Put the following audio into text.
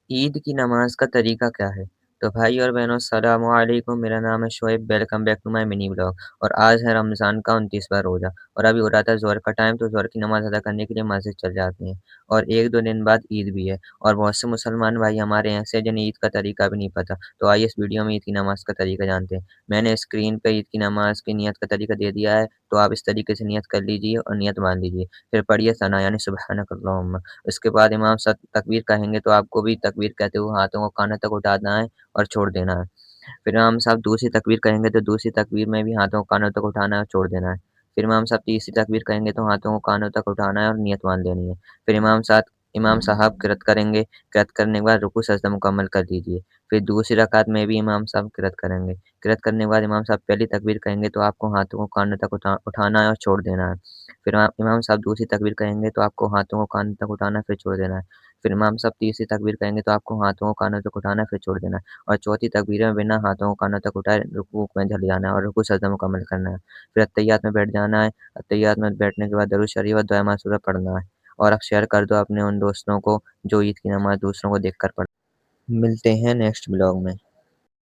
عید کی نماز کا طریقہ کیا ہے؟ تو بھائی اور بہنوں السلام علیکم، میرا نام ہے Shoaib, welcome back to my mini blog. اور آج ہے رمضان کا 29واں روزہ، اور ابھی ہو رہا تھا ظہر کا ٹائم، تو ظہر کی نماز ادا کرنے کے لیے مسجد چل جاتے ہیں۔ اور ایک دو دن بعد عید بھی ہے، اور بہت سے مسلمان بھائی ہمارے یہاں سے جنہیں عید کا طریقہ بھی نہیں پتہ۔ تو آئیے اس ویڈیو میں عید کی نماز کا طریقہ جانتے ہیں۔ میں نے اسکرین پہ عید کی نماز کی نیت کا طریقہ دے دیا ہے، تو آپ اس طریقے سے نیت کر لیجیے اور نیت مان لیجیے، پھر پڑھیے ثنا یعنی سبحانک اللہم۔ اس کے بعد امام صاحب تکبیر کہیں گے تو آپ کو بھی تکبیر کہتے ہوئے ہاتھوں کو کانوں تک اٹھانا ہے اور چھوڑ دینا ہے۔ پھر امام صاحب دوسری تکبیر کہیں گے تو دوسری تکبیر میں بھی ہاتھوں کو کانوں تک اٹھانا ہے اور چھوڑ دینا ہے۔ پھر امام صاحب تیسری تکبیر کہیں گے تو ہاتھوں کو کانوں تک اٹھانا ہے اور نیت مان لینی ہے۔ پھر امام صاحب قرأت کریں گے، قرأت کرنے کے بعد رکوع سجدہ مکمل کر دیجیے۔ پھر دوسری رکعت میں بھی امام صاحب قرأت کریں گے، قرأت کرنے کے بعد امام صاحب پہلی تکبیر کہیں گے تو آپ کو ہاتھوں کو کانوں تک اٹھانا ہے اور چھوڑ دینا ہے۔ پھر امام صاحب دوسری تکبیر کہیں گے تو آپ کو ہاتھوں کو کانوں تک اٹھانا ہے، پھر چھوڑ دینا ہے۔ پھر امام صاحب تیسری تکبیر کہیں گے تو آپ کو ہاتھوں کو کانوں تک اٹھانا ہے، پھر چھوڑ دینا ہے۔ اور چوتھی تکبیر میں بنا ہاتھوں کو کانوں تک اٹھائے رکوع میں جھک جانا ہے اور رکوع سجدہ مکمل کرنا ہے۔ پھر اتحیات میں بیٹھ جانا ہے، اتحیات میں بیٹھنے کے بعد درود شریف اور دعائے معصورہ پڑھنا ہے، اور شیئر کر دو اپنے ان دوستوں کو جو عید کی نماز دوسروں کو دیکھ کر پڑھ۔ ملتے ہیں نیکسٹ بلاگ میں۔